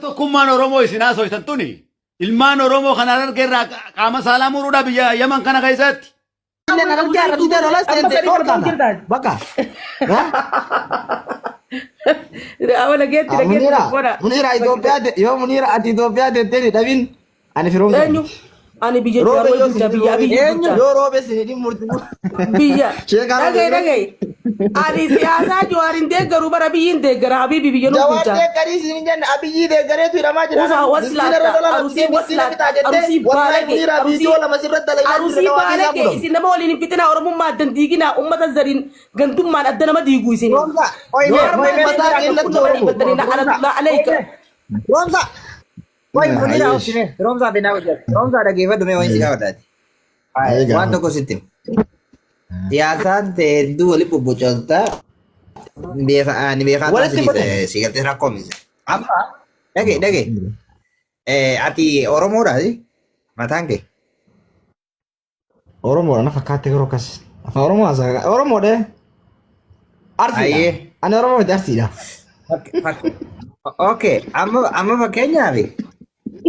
Tokkummaan Oromoo isin haasoftan tuni ilmaan Oromoo kan harargee irraa qaama saalaa muruudha biyya Yaman kana keessatti. Bakka. Muniira Itoophiyaa yoo Muniira ati Itoophiyaa deettee dhabin ani firoomsa. Ani biyya jaaroo biyya yoo roobe sinidhi murti. Biyya. Dhagay. Ani siyaasaa Jawaarin deeggaru bara biyyiin deeggara Habibi biyya nu bulchaa. Jawaan deeggarii siin jenna Abiyyi deeggareetu hidhamaa jira. Ufa waslaata arusii baalage isin nama waliin hin fitina Oromummaa addan diigina ummata zariin gantummaan adda nama diigu isin. Roomsa. Wai Muniira osine Roomsa bina wajjin. Roomsa dhageeffadhu mee wayii sigaa wadaati. Waan tokko sitti. Siyaasaan hedduu walitti bobbocaltaa ni beekaa taasise sigaltee rakkoo mise. Amma dhage ati Oromoodhaati mataan kee. Oromoodha na fakkaate yeroo akkas afaan Oromoo haasaa Oromoodha. Arsiidha. Ani Oromoo miti Arsiidha. Okay amma fakkeenyaaf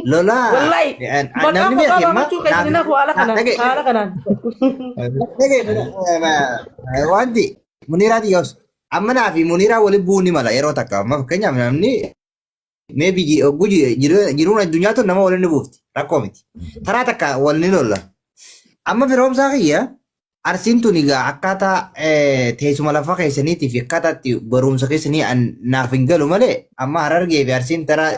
lolaa namni beekama wanti Muniiraati yoos amma naa fi Muniiraa waliin bu'uun mala yeroo takka amma fakkeenyaaf namni maybe jiruun addunyaa tun nama waliin ni buufti rakkoo miti taraa takka waliin lolla amma firoomsaa kiyya Arsiin tun egaa akkaataa teessuma lafa keessaniitii fi akkaataa itti barumsa keessanii naaf hin galu malee amma Harargee fi Arsiin taraa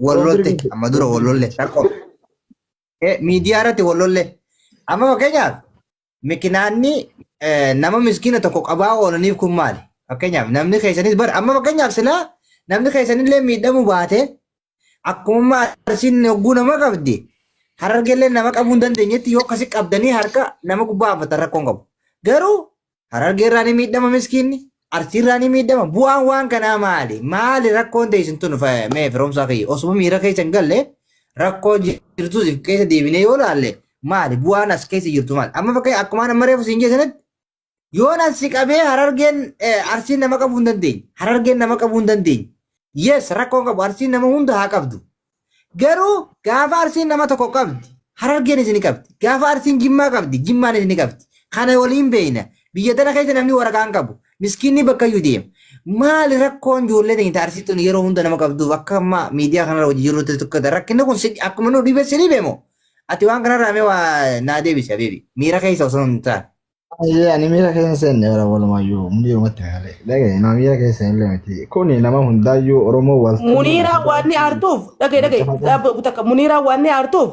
wallolle amma dura wallolle rakkoo miidiyaa irratti wallolle amma fakkeenyaaf mikinaanni nama miskiina tokko qabaa oolaniif kun maali fakkeenyaaf namni keessanis bara amma fakkeenyaaf silaa namni keessanillee miidhamu baate akkuma Arsiin hogguu nama qabdi. Harargeellee nama qabuu hin dandeenyetti yoo akkasi qabdanii harka nama gubbaa hafatan rakkoon qabu. Garuu Harargeerraa ni miidhama miskiinni, Arsiirraa ni miidhama. Bu'aan waan kanaa maali? Maali rakkoon teessin tun mee firoomsaa kiyya? Osuma miira keessa hin galle rakkoo jirtus keessa deebinee yoo laalle maali? Bu'aan as keessa jirtu maali? Amma fakkeenyaaf akkuma nama reefu siin keessanitti yoo asi qabee Harargeen Arsiin nama qabuu hin dandeenye. Harargeen nama qabuu hin dandeenye. Yes rakkoon qabu Arsiin nama hunda haa qabdu. Garuu gaafa Arsiin nama tokko qabdi Harargeen isin qabdi gaafa Arsiin Jimmaa qabdi Jimmaan isin qabdi kana waliin beeyna biyya tana keessa namni waraqaan qabu miskiinni bakka iyyuu deema maali rakkoon ijoollee ta'in Arsiituun yeroo hunda nama qabduuf akka amma miidiyaa kanarra hojii jirutti tokko rakkinni kun akkuma nu dhibee sinii beemo ati waan kanarraa mee waa naa deebisa beebi miira keessa osoo hin taane. Ani miira keessa seenne bara walumayyuu Muniirumatti galee dhagee nama miira keessa hin lemati kuni nama hundaayyuu Oromoo waltu. Muniiraa waan ni aartuuf dhagee Muniiraa waan ni aartuuf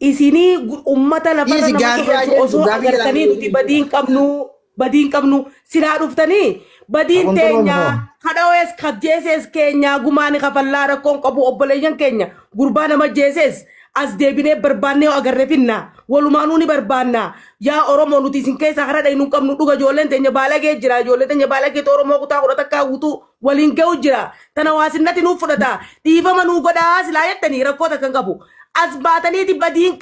isinii ummata lafarra nama osoo agartanii nuti badiin qabnu sinaa dhuftanii badiin teenya kadhawees kabjeesees keenya gumaani kafallaa rakkoon qabu obboleeyyan keenya gurbaa nama jeesees. As deebinee barbaannee agarree finna walumaanuu ni barbaanna yaa Oromoo nuti isin keessa hara dhayin hin qabnu dhuga ijoolleen teenya baalagee jira ijoolleen teenya baalagee Oromoo kutaa kudha takkaa guutuu waliin ga'u jira tana waasinnati nuuf fudhata dhiifama nuu godhaa silaa jettanii rakkoota kan qabu as baataniiti badiin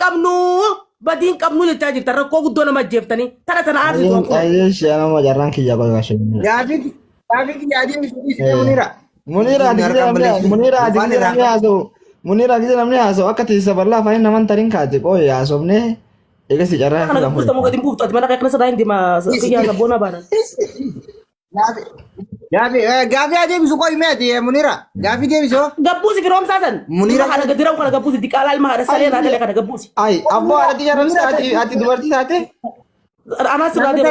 qabnu jechaa jirta rakkoo guddoo nama ajjeeftanii tana aarsitu. Ayyeeshee nama jarraan kiyyaa qofa shanii. Gaafii kiyyaa adeemsisuudhiis Muniira. Muniira adigiraa haasa'u. Muniira gisa namni haasa'u akka tiisa bal'aa fayin naman tarin kaate qooye haasofne eegasi carraa kana gabbuusta muka din buuftu ati mana kana sadaa hindi ma kiyyaa sabboona baana. Gaafii adeemsu qoy meeti Muniira gaafii deebisoo. Gabbuusi firoomsaa san. Muniira kana gadiramu kana gabbuusi diqaalaa ilma haadha salee naatale kana gabbuusi. Ay abboo haadha xiyyaa ramsi ati dubartii taate. Anaa sirraa deemu.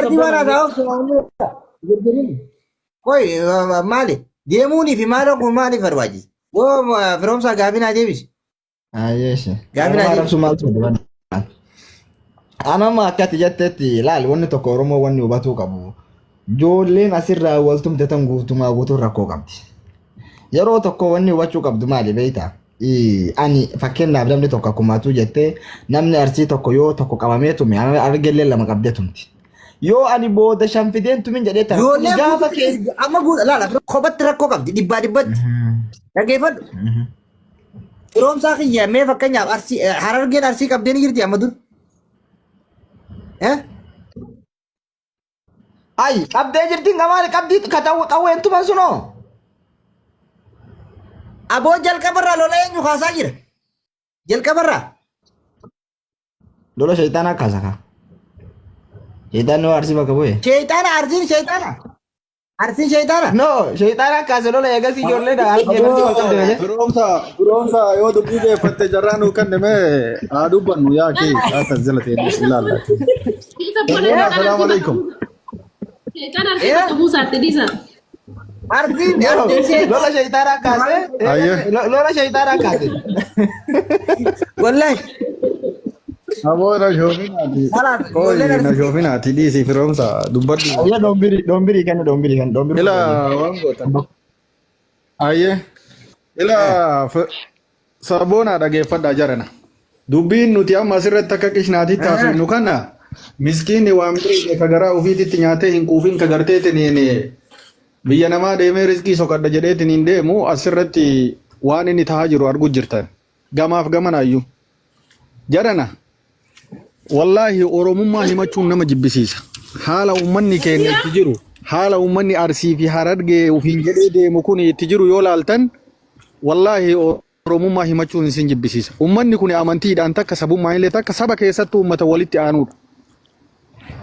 Qoy maali deemuunii fi maaloon kun maaliif barbaachisa? Woo firoomsaa gaafii naa deebisi. Ayyeeshe. Gaafii naa deebisi. Anama akka ati jettetti ilaali wanni tokko Oromoo wanni hubatuu qabu. Ijoolleen asirraa waltumte tan guutumaa guutuun rakkoo qabdi. Yeroo tokko wanni hubachuu qabdu maali beektaa? Ani fakkeenyaaf namni tokko akkumaatuu jettee namni Arsii tokko yoo tokko qabamee tume Harargeellee lama qabdee tumti. Yoo ani booda shanfideen tumin jedhee ta'a. Gaafa keessa amma laala kophatti rakkoo qabdi dhibbatti. Dhageeffadhu. Firoomsaa kiyya mee fakkeenyaaf Harargeen Arsii qabdee ni jirti amma dur. Ay qabdee jirti ngamaali qabdi qawween tuman sunoo. Aboo jalqabarraa lola eenyu kaasaa jira? Jalqabarraa. Lola shayitaana kaasa ka. Shayitaan noo arsii bakka bu'e. Shayitaana arsiin shayitaana. Arsiin shayitaana. No, shayitaana kaasa lola eegas ijoollee dha. Biroomsa yoo dubbii beeffatte jarraan nu kanname haa dubbannu yaa kee akkas jala ta'e ilaalla. Assalaamu alaikum. Arsiin Lola shayitaana kaase. Lola shayitaana kaase. wallahi. Aboo na shoofinaati. Na shoofinaati dhiisii firoomsa dubbadhu. Ayya doombiri kan. Ila waan gootan. Ayyee. Ila saboona dhageeffadhaa jarana. Dubbiin nuti amma asirratti akka qishnaatitti haasofnu kana miskiinni waan birii ka garaa ofiititti nyaatee hin quufin ka garteetiin biyya namaa deemee riskii soqadha jedheetiin hin deemu asirratti waan inni tahaa jiru arguu jirtan. Gamaaf gamanaayyuu. Jarana. Wallaahi oromummaa himachuun nama jibbisiisa. Haala uummanni keenya itti jiru, haala uummanni Arsii fi Harargee ofiin jedhee deemu kun itti jiru yoo laaltan, wallaahi oromummaa himachuun isin jibbisiisa. Uummanni kun amantiidhaan takka sabummaa illee takka saba keessatti uummata walitti aanuudha.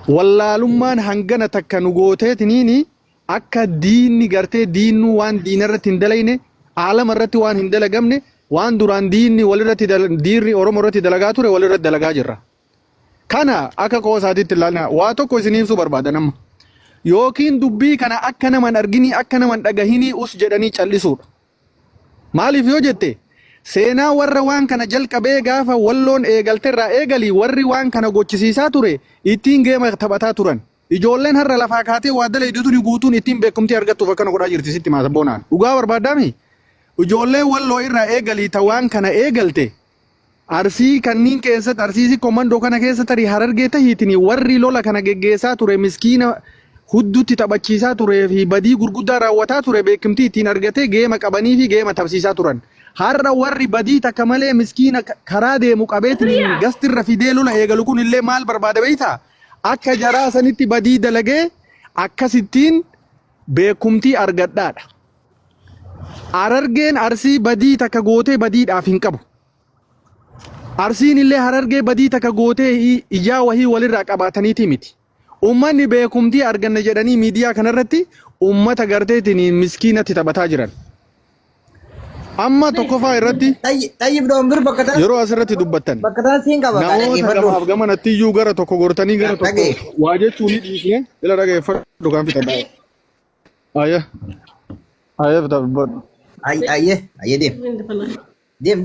Wallaalummaan hangana takka nu gooteetiniini akka diinni gartee diinnu waan diinarratti hin dalayne, aalama irratti waan hin dalagamne, waan duraan diinni walirratti diirri Oromoo irratti dalagaa ture walirratti dalagaa jirra. Kana akka qoosaatitti ilaalna waa tokko isin ibsuu barbaada nama. Yookiin dubbii kana akka naman arginii akka naman dhagahinii us jedhanii callisuudha. Maaliif yoo jette seenaa warra waan kana jalqabee gaafa walloon eegalterraa eegalii warri waan kana gochisiisaa ture ittiin geema taphataa turan. Ijoolleen har'a lafaa kaatee waa dalaydutuni guutuun ittiin beekumtii argattuuf akkana godhaa jirti sitti maasa boonaan. Dhugaa barbaadaami? Ijoolleen walloo irraa eegalii ta waan kana eegalte. Arsii kanniin keessatti arsiisi komandoo kana keessa tarii Harargee tahiitiin warri lola kana geggeessaa ture miskiina hudduutti taphachiisaa turee fi badii gurguddaa raawwataa ture beekumtii ittiin argatee geema qabanii fi geema tapsiisaa turan. Har'a warri badii takka malee miskiina karaa deemu qabeetiin gastirra fidee lola eegalu kun illee maal barbaada beeytaa? Akka jaraa sanitti badii dalagee akkasittiin beekumtii argadhaadha. Harargeen Arsii badii takka gootee badiidhaaf hin qabu. Arsiin illee Harargee badii takka gootee ijaa wahii walirraa qabaataniiti miti. Uummanni beekumtii arganna jedhanii miidiyaa kanarratti uummata garteetiin miskiinatti taphataa jiran. Amma tokkoffaa irratti Tayyib Doombir bakka ta'a. yeroo asirratti dubbattan Bakka ta'a siin qaba. namoota gamaaf gamanatti iyyuu gara tokko gortanii gara tokko waa jechuun ni dhiisne ila dhageeffadhu kan fixadha. Ayya. Ayya fixadhu. Ayyee deem.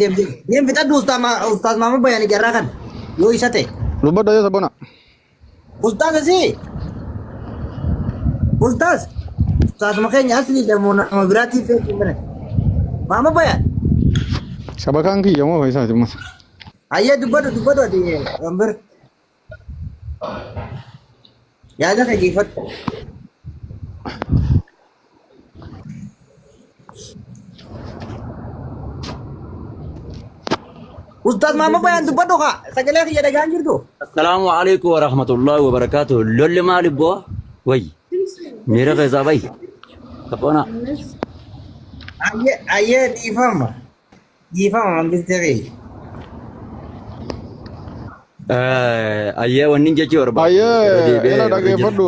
Deem fixadhu ustaaz Maama Bayaanii jarraa kan yoo isa ta'e. Dubbadha yoo sabona. Ustaaz asii. Ustaaz makeenya asli deemu nama biraatiif feetu mana. Maama Bayaan. Shabakaan kiyya moo isaati mas. Ayyee dubbadhu ati Doombir. Yaada dhageeffadhu. Ustaz Maama Bayaan dubbadhu kaa sagalee kiyya dhagaan jirtu. السلام عليكم ورحمة الله وبركاته لول ما لبوا وي ميرا غزا باي كبونا Ayyee dhiifama mangistee. أيه ونين جاكي وربا Ayyee ila dhageeffadhu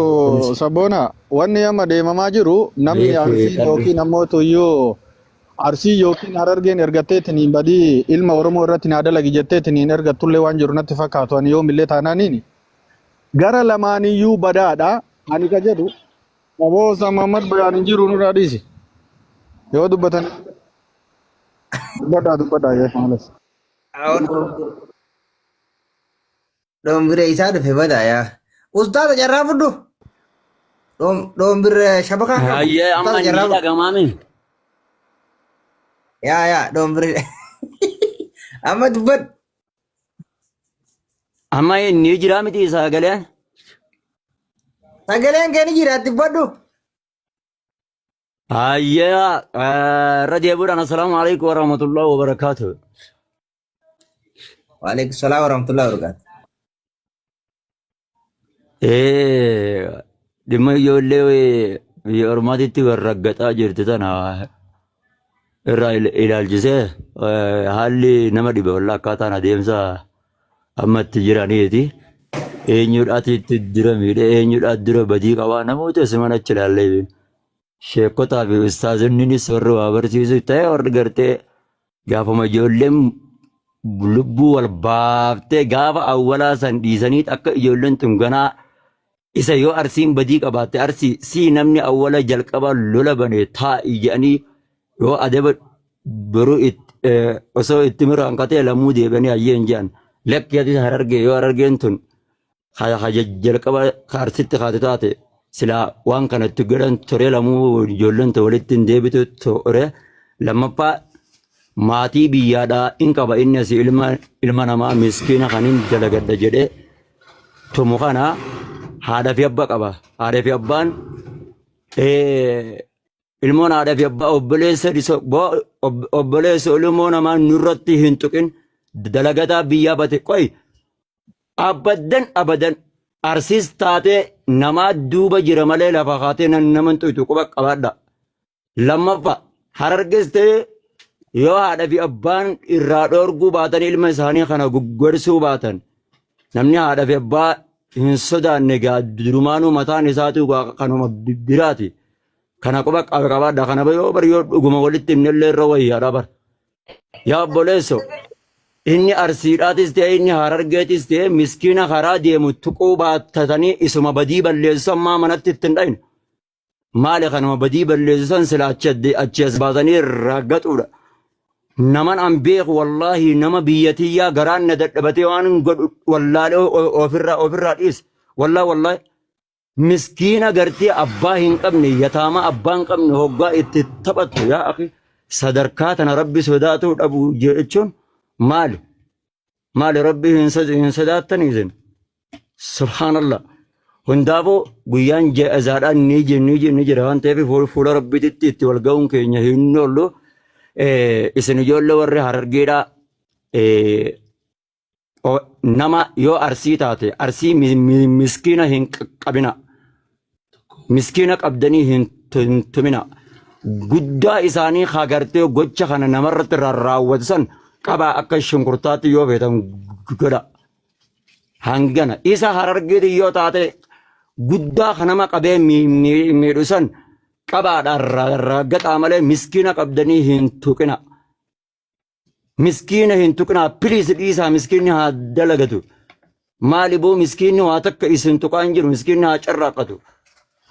sabona wanni amma deemamaa jiru namni arsii yookiin namoota iyyuu arsii yookiin Harargeen ergatteetiin badii ilma Oromoo irratti naa dalagi jetteetiin ergattullee waan jiru natti fakkaatu ani yoo millee taanaaniini. Gara lamaaniyyuu badaadha ani ka jedhu Aboosa Maamad Bayaan jiru nurraa dhiisi. Yoo dubbatan dubbadhaa yee maalas. Doombiree isaa dhufe badaaya. Ustaaza jarraa fudhu. Doombiree shabakaa. أيه أما نيلا كمامي Yaa doombiree. Amma dubbad. أما نيجرا متي ساقلين Sagaleen kee ni jira dubbadhu. أيه رجع بودنا السلام عليكم ورحمة الله وبركاته Waalaikum salaam warahmatullahi wabarakatuh. إيه دم يولي يورماتي تورقتا جرتنا irraa ilaalchisee haalli nama dhibe wallaa akkaataan adeemsa ammatti jiraniiti. Eenyudhaatti dura miidhe eenyudhaatti dura badii qabaa namoota siman achi ilaallee sheekotaa fi ustaazonninis warri waa barsiisu ta'e warri gartee gaafuma ijoolleen lubbuu wal baaftee gaafa awwalaa san dhiisanii akka ijoolleen tun ganaa isa yoo arsiin badii qabaatte arsii si namni awwala jalqaba lola bane taa'i jedhanii yoo adaba biroo osoo itti miraan katee lammuu deebanii hayyeen jedhan lakki ati harargee yoo harargeen tun jalqaba arsitti kaate taate silaa waan kanatti godhan ture lammuu ijoolleen walitti hin deebitu ture lammaffaa maatii biyyaadhaa in qaba inni asii ilma namaa miskiina kanin dalagadha jedhee tumu kana haadha fi abbaa qaba. Haadha fi abbaan ilmoon haadha fi abbaa obboleessa ilmoo namaa nurratti hin tuqin dalagataa biyyaa bate qoy abadan arsiis taatee namaa duuba jira malee lafa kaatee nama tuqu quba qabaadha. Lammaffaa harargees ta'ee yoo haadha fi abbaan irraa dhoorguu baatan ilma isaanii kana gorsuu baatan namni haadha fi abbaa hin sodaanne durumaanuu mataan isaatu kanuma biraati. Kana quba qabaadha. Kana yoo dhuguma walitti himnellee irra wayyaadha bar. Yaa obboleesso inni arsiidhaatis ta'e inni harargeetis ta'e miskiina karaa deemu tuquu baattatanii isuma badii balleessan maa manatti ittiin dhayne. Maali kanuma badii balleessan sila achi as baasanii raggaxuudha. Naman an beeku wallaahi nama biyyatiyyaa garaan na dadhabatee waan godhu wallaalee ofirraa dhiis. Wallaahi miskiina gartee abbaa hin qabne yataama abbaa hin qabne hoggaa itti taphattu yaa akhi sadarkaa tana rabbi sodaatuu dhabu jechuun maali rabbi hin sodaattanii isin subhaanallah. Hundaafuu guyyaan ja'azaadhaan ni jira waan ta'eef fuula rabbiitti itti wal ga'uun keenya hin oollu. Isin ijoollee warri harargeedhaa nama yoo arsii taate arsii miskiina hin qabina. Miskiina qabdanii hin tumina. Guddaa isaanii hagartee gocha kana namarratti raawwatan qabaa akka shunkurtaatti yoo feetan godha. Hangana isa harargeeti yoo taate guddaa kanama qabee miidhusan qabaadhaan raggaxaa malee miskiina qabdanii hin tuqina. Miskiina hin tuqina piliis dhiisaa miskiinni haa dalagatu. Maali boo miskiinni waa takka isin tuqaa hin jiru miskiinni haa carraaqqatu.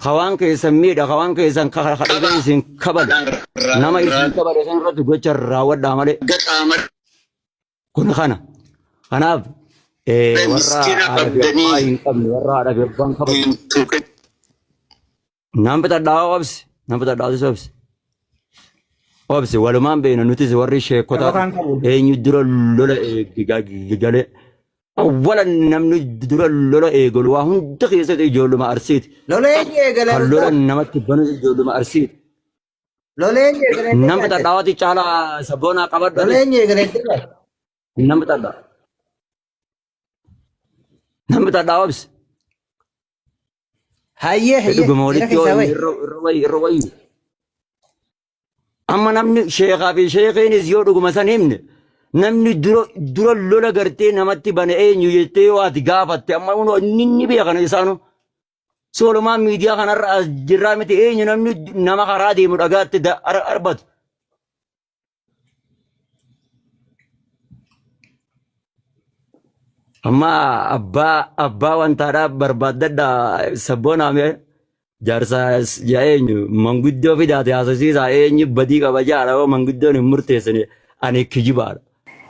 Hawaan keessan miidha hawaan keessan kadhatee isin kabale nama isin kabale san irratti gocha raawwadhaa malee. Kun kana kanaaf warra haadha fi abbaa hin qabne warra haadha fi abbaan qabatu. Nam bitadhaa obsi walumaan beena nutis warri sheekota eenyu dura lola eegalee awwala namni dura lola eegalu waa hunda keessatti ijoolluma arsiiti. Kan lola namatti banu ijoolluma arsiiti. Nam bitadhaawati caalaa sabboonaa qabadha. Nam bitadhaa obsi. Dhuguma walitti irra wayyu. Amma namni sheekaa fi sheekeenis yoo dhuguma san himne namni dura lola gartee namatti bane eenyu jettee yoo ati gaafatte amma inni beekan isaanu solumaan miidiyaa kanarra as jirraa miti eenyu namni nama karaa deemu dhagaatti arbatu. Amma abbaa wantaadhaa barbaaddadhaa sabboonaa jaarsa eenyu manguddoo fidaate haasasiisaa eenyu badii qaba jaadha yoo manguddoon hin murteessine ani kijibaadha.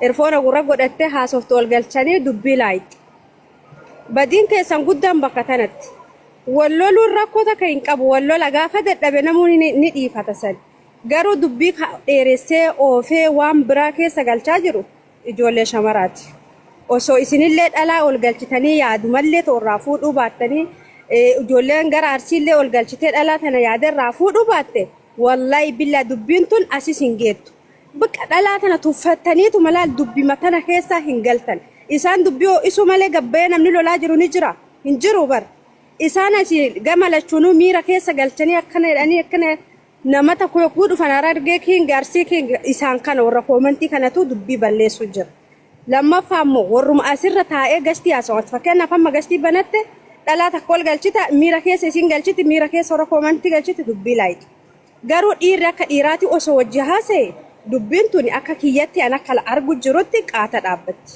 Erfoona gurra godhattee haasoftu ol galchanii dubbii laayitti. Badiin keessan guddaan bakka tanatti. Walloluun rakkoo takka hin qabu wallola gaafa dadhabe namoonni ni dhiifata san. Garuu dubbii dheeressee oofee waan biraa keessa galchaa jiru ijoollee shamaraati. Osoo isinillee dhalaa ol galchitanii yaadumallee toorraa fuudhuu baattanii ijoolleen gara arsiillee ol galchitee dhalaa tana yaadarraa fuudhuu baatte wallahi billaa dubbiin tun asis hin geettu. Bakka dhalaa tana tuffattaniitu malaal dubbii matana keessaa hin galtan. Isaan dubbii isu malee gabbee namni lolaa jiru ni jira. Hin jiru bar. Isaan asii gama lachuunuu miira keessa galchanii akkana jedhanii akkana nama tokko yogguu dhufan Harargee kiinga Arsii kiinga isaan kana warra koomantii kanatu dubbii balleessu jira. Lammaffaa immoo warruma asirra taa'ee gastii haasawatu fakkeenyaaf amma gastii banatte dhalaa takka ol galchita miira keessa isin galchiti miira keessa warra koomantii galchiti dubbii laayitu. Garuu dhiirri akka dhiiraati osoo wajji haasa'e dubbiin tuni akka kiyyatti an akka argu jirutti qaata dhaabbatti.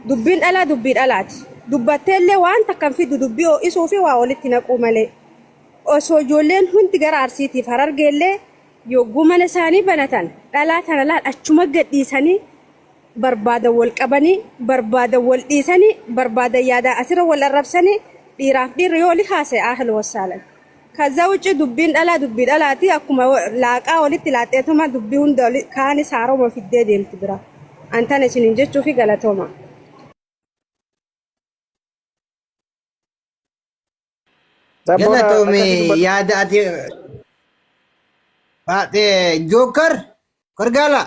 Dubbiin dhalaa dubbii dhalaati. Dubbatteellee waan takkan fidu dubbii ho'isuu fi waa walitti naquu malee. Osoo ijoolleen hundi gara Arsiitiif Harargeellee yogguu mana isaanii banatan dhalaa tana laal achuma gadhiisanii barbaadan wal qabanii barbaadan wal dhiisanii barbaadan yaada asirra wal arrabsanii dhiiraaf dhiirri yoo haasa'e ahla wasaalan. Kaza wucci dubbiin dhalaati akkuma laaqaa walitti laaxeetuma dubbii hunda kaanis haaroma fiddee deemti bira. Antana isiniin jechuu fi galatooma. Galatoomii yaada ati baatee Jookar Korgaala.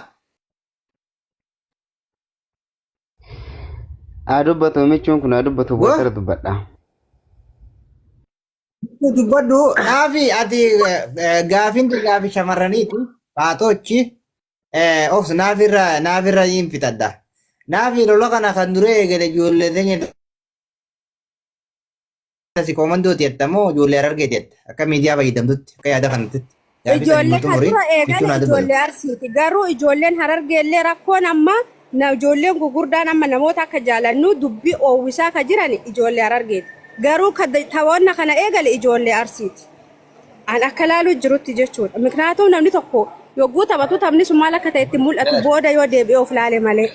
Adubbatu michuun kun adubbatu bootara dubbadha. Dubbadhu dhaafi ati gaafinti gaafi shamarraniiti baatochi of naafirra yin fitadda. Naafi lola kana kan duree eegale ijoollee teenya si komandooti jettamoo ijoollee Harargeeti jetta akka miidiyaa fayyadamtutti akka yaada kanatti. Ijoollee kan dura eegale ijoollee Arsiiti garuu ijoolleen Harargeellee rakkoon amma ijoolleen gugurdaan amma namoota akka jaalannu dubbii oowwisaa ka jiran ijoollee Harargeeti. Garuu tawoonna kana eegale ijoollee Arsiiti. An akka laaluu jirutti jechuudha. Miknaatuu namni tokko yogguu taphatu taphni sun maal akka ta'e itti mul'atu booda yoo deebi'ee of laale malee.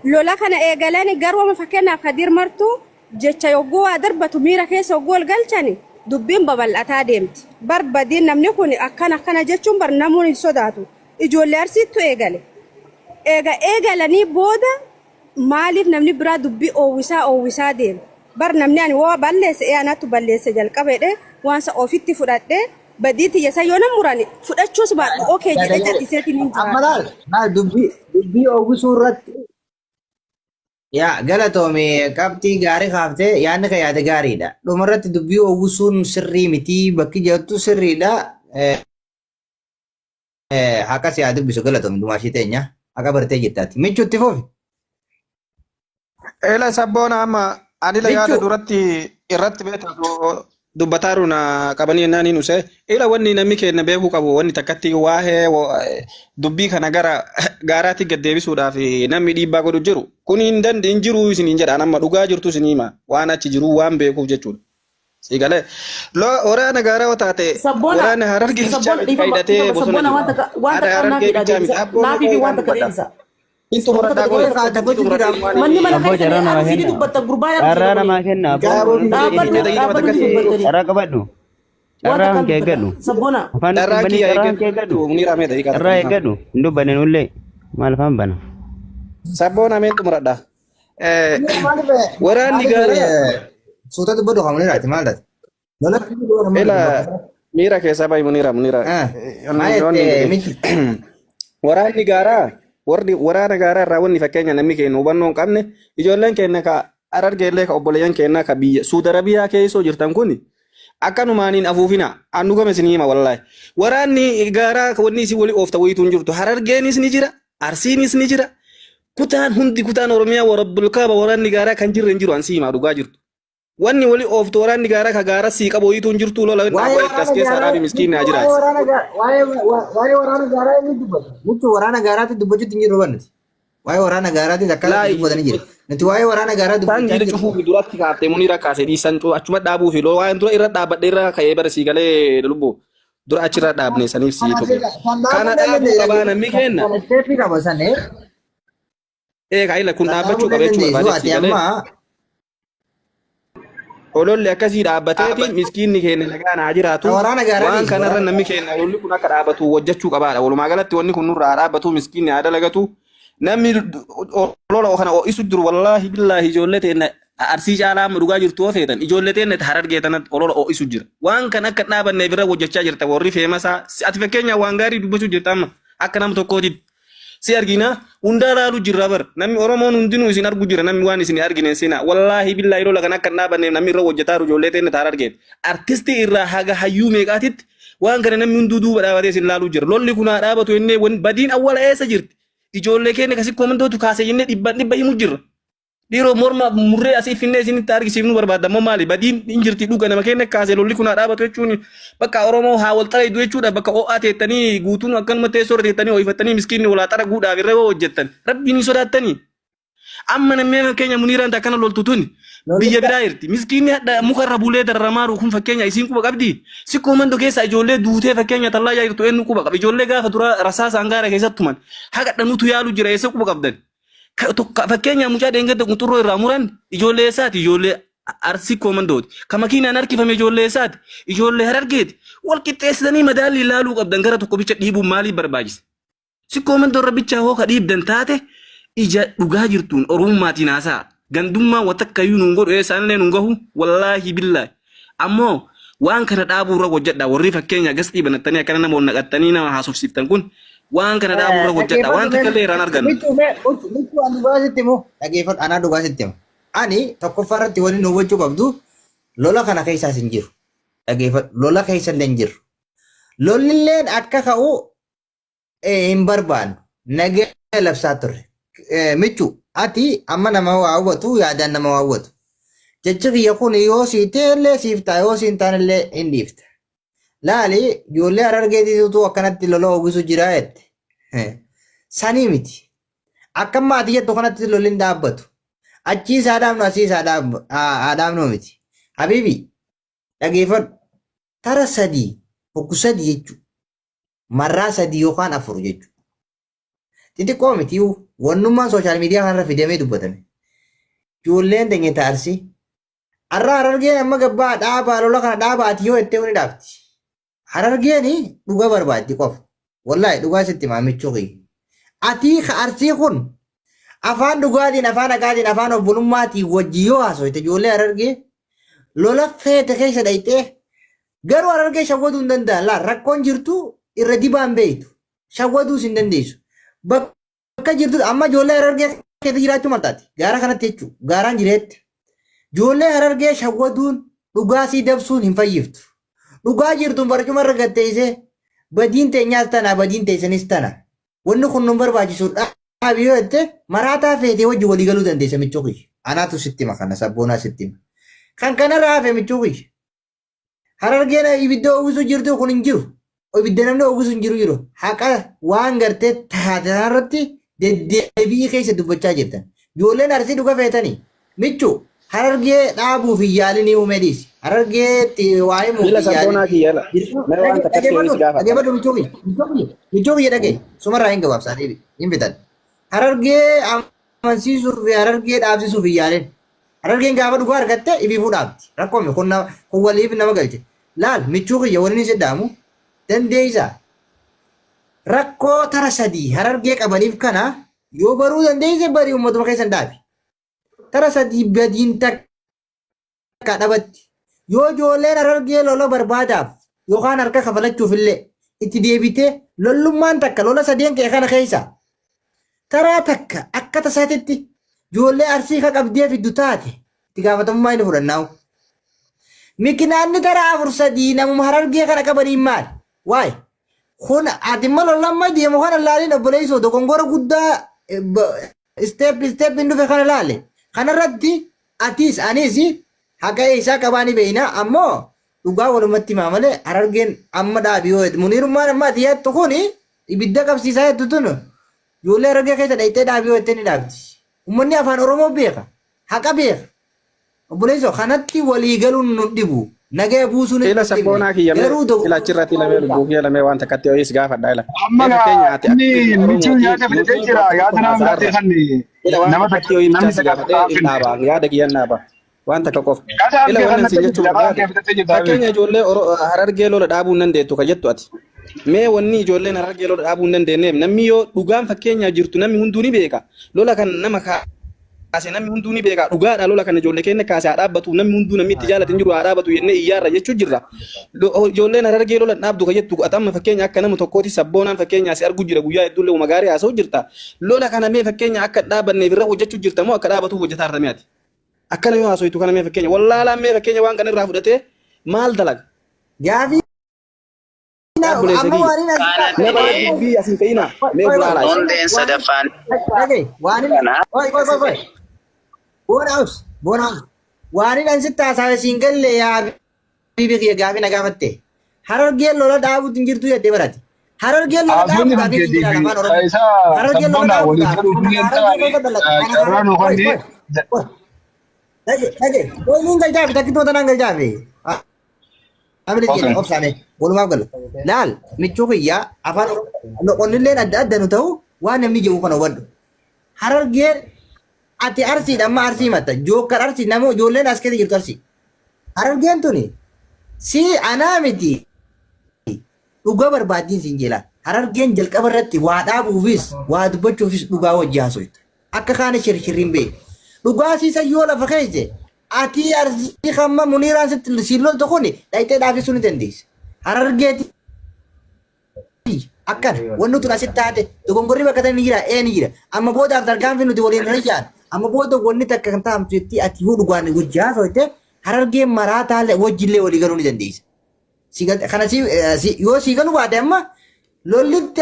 Lola kana eegalanii garuu fakkeenyaaf Kadir Martuu jecha yogguu waa darbatu miira keessa yogguu ol galchani dubbiin babal'ataa deemti. Barbadiin namni kun akkana jechuun bar namuun hin sodaatu. Ijoollee Arsiittu eegale. Eegalanii booda maaliif namni biraa dubbii oowwisaa deema. Bar namni ani waa balleesse anatu balleesse jalqabeedhe waansa ofitti fudhadhe badii tiyya yoo nan murani fudhachuus baadhu okee jedhe jal'iseetiin hin jiraatu. Amma dubbii oowwisuu irratti yaa galatoomii qabxii gaarii kaaftee yaadni kan yaada gaariidha. Dhuma irratti dubbii oowwisuun sirrii miti bakki jettu sirriidha. Akkas yaa dubbisu galatoomii dumaashii teenya akka bartee jettaati. Michuutti foofi. Ela sabboona amma anila yaada duratti irratti beekatu dubbataru na qabanii nani nuse ila wanni namni kenna beeku qabu wanni takkatti waa'ee dubbii kana gara gaaraatti gad deebisuudhaaf namni dhiibbaa godhu jiru kun hin dandeenye jiru isiniin jedhaan amma dhugaa jirtu isinima waan achi jiru waan beekuuf jechuudha. Sigale waraana gaaraa taate waraana Harargee fayyadamee bosona wanta Harargee naafi wanta kadeensa. Itu murada ko manni mana keessatti asii dubbatta gurbaa Arraa namaa kenna arraa qabadhu arraa kee eeggadhu afaan dubbanii arraa kee eeggadhu arraa eeggadhu hin dubbanne nullee maal afaan bana sabboona meentu murada waraanni gaaraa suuta dubbadhu kan muniraati maal dati ila miira keessa bayi munira waraanni gaaraa warri waraana gaaraa irraa wanni fakkeenya namni keenya hubannoo hin qabne ijoolleen keenya ka Harargeellee ka obboleeyyan keenya ka biyya Suudi Arabiyaa keessoo jirtan kun akkanumaaniin afuufina annu game isin hima wallaahi waraanni gaaraa wanni isin wali oofta wayituu hin jirtu Harargeenis ni jira Arsiinis ni jira kutaan Oromiyaa warabbul kaaba waraanni gaaraa kan jirre hin jiru ansi hima dhugaa jirtu wanni wali ooftu waraanni gaaraa ka gaara sii qabu wayituu hin jirtu lola as keessaa dhaabi miskiin naa jiraati. Waa'ee waraana gaaraa inni dubbata. Mucuu waraana gaaraatti dubbachuutti hin jiru bannuti. Waa'ee waraana gaaraatti akkana dubbatanii jiru. Nuti waa'ee waraana gaaraa dubbachaa jirru. Kan jira cufuufi duratti kaaftee munira kaasee dhiisan achuma dhaabuu fi waan dura irra dhaabbadhe irra ka'ee bara sii galee lubbu dura achirra dhaabne saniif sii tuqe. Kana dhaabuu qabaa namni kenna. Kaayila kun dhaabbachuu qaba jechuudha baadiyyaa sii galee. Ololli akkasii dhaabbateeti miskiinni keenya nagaan haa jiraatu waan kanarra namni keenya ololli kun akka dhaabbatu hojjechuu qabaadha walumaa galatti wanni kun nurraa dhaabbatu miskiinni haa dalagatu namni olola kana ho'isu jiru wallaahi billaahi ijoollee teenya Arsii caalaa amma dhugaa jirtu yoo feetan ijoollee teenya Harargee tanatti olola ho'isu jira waan kan akka dhaabanneef irra hojjechaa jirta warri feemasaa ati fakkeenyaaf waan gaarii dubbachuu jirta amma akka nama tokkootitti. Si argina hunda laalu jirra bar namni Oromoon hundinuu isin argu jira namni waan isin argine sina wallahi billahi lola kan akka dhaabanneef namni irra hojjetaa ijoollee teenya Harargee artistii irraa haga hayyuu meeqaatitti waan kana namni hunduu duuba dhaabatee sin laaluu jira lolli kun haa dhaabatu jennee badiin awwala eessa jirti ijoollee keenya kasi komandootu kaase jennee dhibba himu jirra dhiiroo morma murree asii finnee isinitti argisiifnu barbaadammoo maali badiin hin jirti dhuga nama keenya kaase lolli kun haa dhaabatu jechuun bakka Oromoo haa wal xalaydu jechuudha bakka ho'aa teettanii guutuun akkanuma teessoo teettanii ho'ifattanii miskiinni walaa xara guudhaaf irra hojjettan rabbiin sodaattanii amma namni keenya Muniiraan akkana loltu tuni biyya biraa jirti miskiinni hadha mukarra bulee darramaa kun fakkeenya isiin quba qabdi si komando keessa ijoollee duutee fakkeenya tallaa jirtu eenyu quba qaba ijoollee gaafa dura rasaasa hangaara keessattuman haga dhanutu yaalu jira eessa quba qabdan fakkeenya mucaa deengata quxurroo irraa muran ijoollee eessaati ijoollee arsii komandooti ka makiinaan harkifame ijoollee eessaati ijoollee harargeeti wal qixxeessitanii madaalli ilaaluu qabdan gara tokko bicha dhiibuun maaliif barbaachisa si komandoo irra bicha hoo ka dhiibdan taate ija dhugaa jirtuun orummaatiin haasaa gandummaa watakkayyuu nuun godhu eessaanillee nuun gahu wallaahi billaahi ammoo waan kana dhaabuu irra hojjedha warri fakkeenya gastii banattanii akkana nama ol naqattanii nama haasofsiiftan kun waan kana dhaabuu irra hojjedha waan takkallee irraan argannu. Michuu ani dhugaa sitti himu dhageeffadhu anaa dhugaa sitti himu ani tokkoffaa irratti waliin nu hubachuu qabdu lola kana keessaas hin jiru dhageeffadhu lola keessa illee hin jiru lollilleen akka ka'u hin barbaannu nagee labsaa turre michuu ati amma nama hawwatu yaadaan nama hawwatu jechi kiyya kun yoo siitee illee siiftaa yoo siin taanillee hin dhiifta laali ijoollee harargeetiitu akkanatti lola hoogisu jira jette sanii miti akka maatii jettu kanatti lolli hin dhaabbatu achii isaa dhaabnu asii isaa dhaabnu miti habiibi dhageeffadhu tara sadii hoggu sadii jechuudha marraa sadii yookaan afur jechuudha xixiqqoo miti wannummaan sooshaal miidiyaa kanarra fidamee dubbatame ijoolleen teenyeta arsii har'a harargeen amma gabbaa dhaabaa lola kana dhaabaati yoo jettee ni dhaabti harargeen dhuga barbaaddi qofa wallaahi dhugaa sitti maamichuu kiyya atii arsii kun afaan dhugaatiin afaan haqaatiin afaan obbolummaatiin wajji yoo haasoite ijoollee harargee lola feete keessa dhayxee garuu harargee shawwaduu hin danda'an laa rakkoon jirtu irra dibaan beeytu shawwaduus hin dandeessu bakka jirtu amma ijoollee harargee keessa jiraachuu maltaati gaara kanatti jechuudha gaaraan jireetti ijoollee harargee shawwaduun dhugaasii dabsuun hin fayyiftu dhugaa jirtuun barcuma irra gatteessee badiin teenyaas tana badiin teessanis tana wanni kun nun barbaachisu dhaabii yoo jette maraataa feetee wajji walii galuu dandeessa michuu kiyya anaatu sitti hima kana sabboonaa sitti hima kan kanarraa hafe michuu kiyya harargeen ibidda ogusu jirtu kun hin jiru ibidda namni ogusu hin jiru haqa waan gartee taatanarratti deddeebii keessa dubbachaa jirtan ijoolleen arsii dhuga feetanii michuu harargee dhaabuuf hin yaalini uumee dhiisi harargee waa'ee muummee yaalini michuu kiyya dhagee sumarraa hin gabaabsaa hin bitan harargee amansiisuuf harargee dhaabsisuuf hin yaalin harargeen gaafa dhugaa argatte ibiifuu dhaabdi rakkoome kun waliif nama galche laal michuu kiyya waliin si dhaamu dandeeysa rakkoo tara sadii harargee qabaniif kana yoo baruu dandeeyse barii uummatuma keessan dhaabi tara sadii badiin takka dhabatti yoo ijoolleen harargee lola barbaadaaf yookaan harka kafalachuuf illee itti deebitee lollummaan takka lola sadeen kee kana keessa taraa takka akka tasaatitti ijoollee arsii ka qabdee fiddu taate itti gaafatamummaa inni fudhannaawu. Mikinaanni taraa afur sadii namuma harargee kana qabaniin maal? Waay kun ati ma lollamma deemu kana laaliin obboleessoo dogongora guddaa step hin dhufe kana laale kanarratti atis anis haqa isaa qabaanii beeyna ammoo dhugaa walumatti himaa malee harargeen amma dhaabii yoo muniirummaan amma ati yaattu kun ibidda qabsiisaa jettu tun ijoollee harargee keessa dhayitee dhaabii yoo jettee ni dhaabdi. Uummanni afaan Oromoo beeka haqa beeka obboleessoo kanatti walii galuun nu dhibu nagee buusuun ila sabboonaa kiyya ila achirratti lamee lubbuu kiyya lamee waan takkatti ho'is gaafadha ila amma inni michuu yaada fidhatee jira yaada nama gaafate kan nama takkatti ho'is namni gaafadhee dhaaba yaada kiyyan dhaaba waan takka qofa ila wannan si jechuun fakkeenya ijoollee harargee lola dhaabuu hin dandeettu ka jettu ati mee wanni ijoolleen harargee lola dhaabuu hin dandeenyeef namni yoo dhugaan fakkeenya jirtu namni hunduu ni beeka lola kan nama kaase namni hunduu ni beeka dhugaadha lola kan ijoollee keenya kaase haa dhaabbatu namni hunduu namni itti jaalatin jiru haa dhaabbatu jennee iyyaarra jechuu jirra ijoolleen harargee lola dhaabdu ka jettu atamma fakkeenya akka nama tokkooti sabboonaan fakkeenya si argu jira guyyaa hedduullee uma gaarii haasa'u jirta lola kana mee fakkeenya akka dhaabanneef irra hojjechuu jirta moo akka dhaabatuuf hojjetaa artame ati akkana yoo haasoitu kana mee fakkeenya wallaalaan mee fakkeenya waan kana irraa fudhatee maal dalaga gaafi amma waan inni Mee bara dubbii asii fe'ina. Mee bulaalaa. Hundeen sadaffaan dhagee waan inni koy bonaus waan inni ansitti haasawee siin galle yaa bibi kiyya gaafii na gaafatte harargeen lola dhaabuutu hin jirtu jettee barate harargeen lola dhaabuudhaaf hin jira afaan oromoo harargeen lola dhaabuudhaaf dhagee waliin galchaafi takkitoota naan galchaafi amri jedhe obsaame walumaaf gala laal michuu kiyyaa afaan oromoo adda adda nu ta'u waan namni jedhu kana hubadhu harargeen ati arsiidha amma arsii matta jookar arsii nama ijoolleen as keessa jirtu arsii harargeen tuni si anaa miti dhugaa barbaaddiin siin jela harargeen jalqaba irratti waa dhaabuufis waa dubbachuufis dhugaa wajji haasoyta akka kaane shirshirriin bee dhugaa siisa yoo lafa keesse ati arsii hamma muniiraan sitti siin loltu kuni dhayitee dhaafisuu ni dandeessa harargeeti akkana wanni tun asitti taate dogongorri bakka tani jira ni jira amma boodaaf tarkaanfii nuti waliin irra jaan amma booda wanni takka kan taa'amtu jetti ati dhugaan wajji haasoyte harargeen maraa taale wajjillee walii galuu ni dandeessa. Kana yoo sii galu baate amma lollitti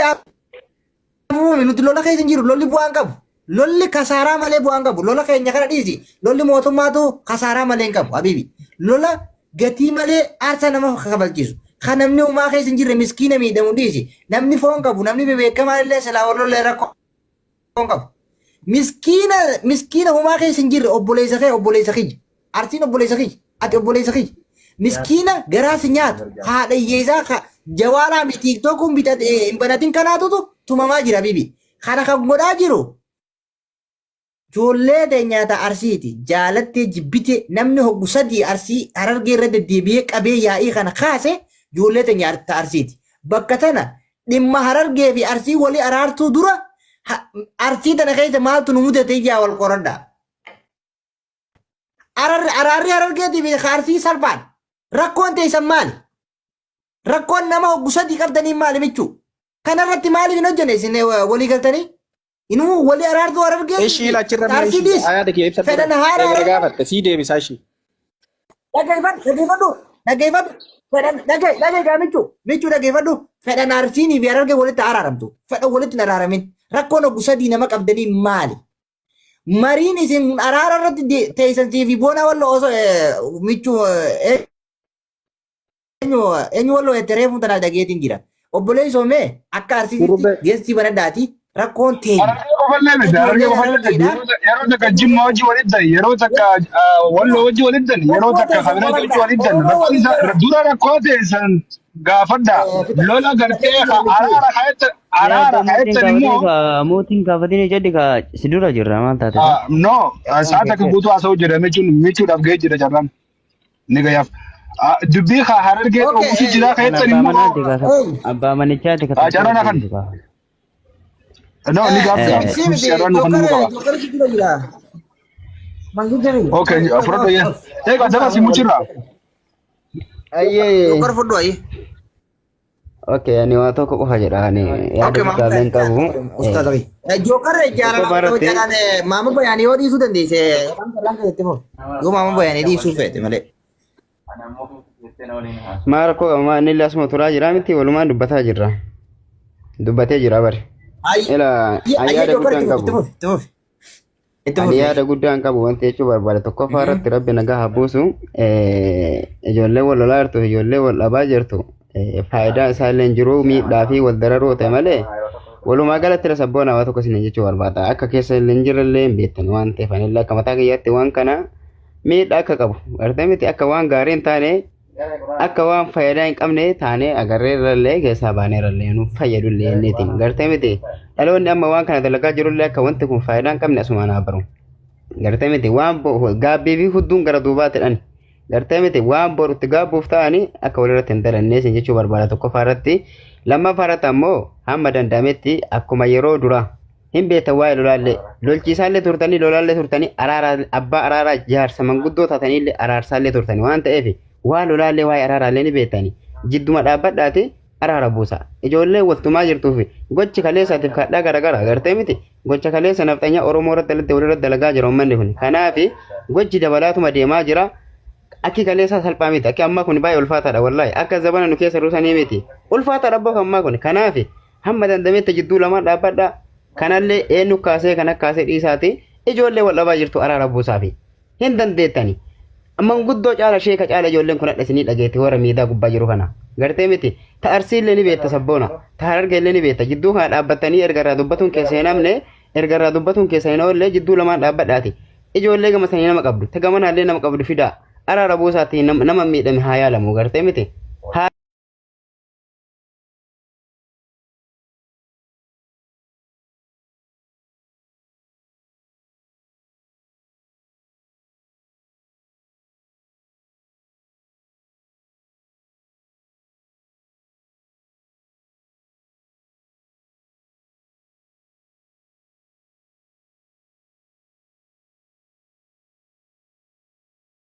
nuti lola keessa hin jiru lolli bu'aan qabu. Lolli kasaaraa malee bu'aan qabu. Lola keenya kana dhiisi. Lolli mootummaatu kasaaraa malee hin qabu. Habibi. Lola gatii malee aarsaa nama kabalchiisu. Kan namni uumaa keessa hin jirre miskiina miidhamu dhiisi. Namni foon qabu. Namni bebeekamaa illee silaa warra rakkoo foon qabu. Miskiina uumaa keessa hin jirre obboleessa kiyya. Arsiin obboleessa kiyya. Ati obboleessa kiyya. Miskiina garaas nyaatu haadha hiyyeessaa jawaalaa miti tiktokuun bitate hin banatin kanaatutu tumamaa jira bibi. Kana kan godhaa jiru ijoollee nyaata arsiiti jaalattee jibbite namni hoggu sadii arsii harargee irra deddeebi'ee qabee yaa'ii kana kaase ijoollee nyaata arsiiti. Bakka tana dhimma harargee fi arsii walii araartuu dura arsii tana keessa maaltu nu mudate ijaa wal qoradhaa. Araarri harargeetii fi arsii salphaan. Rakkoon teessan maali? Rakkoon nama hoggu sadii qabdanii maali michuu? Kanarratti maaliif hin hojjenne isin walii galtanii? Inuu walii araartuu harargee. Ishii laachirra mee ayaada kee ibsa. Fedhan haara gaafatte sii deebisaa ishii. Dhageeffadhu. Dhagee michuu dhageeffadhu. Fedhan arsiinii fi harargee walitti araaramtu. Fedhan walitti hin araaramin. Rakkoon hoggu sadii nama qabdanii maali? Mariin isin araara irratti teessanii fi boona walla osoo michuu eenyu walloo itti reefuun tanaa dhageetiin jira. Obboleessi Omee akka arsiisitti geessii banaddaati rakkoon teenya. Yeroo takka jimma hojii walitti yeroo takka walloo hojii walitti yeroo takka kabira hojii walitti dura rakkoo teessan gaafadha lola gartee araara kaayettan immoo. Mootiin gaafatanii jedhi ka si dura jirra maal taate. No saa takka guutuu haasa'uu jira michuudhaaf gahee jira jarraan ni gayaaf. Dubbii harargee dhoobuutu jira kaayettan immoo. Abbaa manichaati ka jarraan hafan. No ni gaafadha jarraan hafan nu qaba. Okay fudhadhu yaa. Egaa jala si muchirra. Jookar fudhu ayi. Okay, ani waa tokko qofa jedha ani yaada guddaa qabu. Ustaz abi. Jookar jaalala jalaan maama bayaanii yoo dhiisuu dandeesse yoo maama bayaanii dhiisuu feete malee. Maal rakkoo qaba maa inni illee asuma turaa jira miti walumaan dubbataa jirra. Dubbatee jira bari. Ila ani yaada guddaan qabu. Ani yaada guddaan qabu wanti jechuu barbaade tokkoffaa irratti rabbi nagaa haa buusu. Ijoollee wal lolaa jirtu ijoollee wal dhabaa jirtu. Faayidaan isaallee jiru miidhaa fi wal dararuu ta'e malee walumaa galatti sabboon hawaa tokko isin jechuu barbaada. Akka keessa illee jirallee hin beektan waan ta'eef anillee akka mataa kiyyaatti waan kana miidhaa akka qabu. Gartee miti akka waan gaarii hin taane akka waan faayidaa hin qabne taane agarreerrallee keessaa baaneerrallee nu fayyadullee inniitiin. Gartee miti dhaloonni amma waan kana dalagaa jirullee akka wanti kun faayidaa hin qabne asumaan haa baru. Gartee miti waan gaabbii fi hudduun gara duubaatti dhani. Gartee miti waan borutti gaabbuuf ta'anii akka walirratti hin dalannee isin jechuu barbaada tokkoffaa irratti. Lammaffaa irratti ammoo hamma danda'ametti akkuma yeroo dura hin beektan waa'ee lolaallee lolchiisaallee turtanii lolaallee turtanii abbaa araaraa jaarsa manguddoo taataniillee araarsaallee turtanii waan ta'eef waa lolaallee waa'ee araaraallee ni beektanii jidduma dhaabbadhaati araara buusa. Ijoollee waltumaa jirtuufi gochi kaleessaatiif kadhaa garagara gartee miti gocha kaleessa nafxanya Oromoo irratti walirratti dalagaa jira uummanni kun. Kanaaf gochi dabalaatuma deemaa jira. akki kaleessa salphaa miti akki ammaa kun baay'ee ulfaataadha wallaahi akka zabana nu keessa ruusanii miti ulfaataadha abbaa ammaa kun kanaaf hamma dandametti jidduu lamaan dhaabbadha kanallee eenyu kaasee kana kaasee dhiisaati ijoollee wal dhabaa jirtu araara buusaafi hin dandeettani manguddoo caala sheeka caala ijoolleen kun hadhasinii dhageetti warra miidaa gubbaa jiru kana gartee miti ta arsiillee ni beetta sabboona ta harargeellee ni beetta jidduu kana dhaabbattanii ergarraa dubbatuun keessa hin amne ergarraa dubbatuun keessa hin oolle jidduu lamaan dhaabbadhaati ijoollee gama sanii nama qabdu ta gamanaallee nama qabdu fidaa araara buusaatti nama miidhame haa yaalamu gartee miti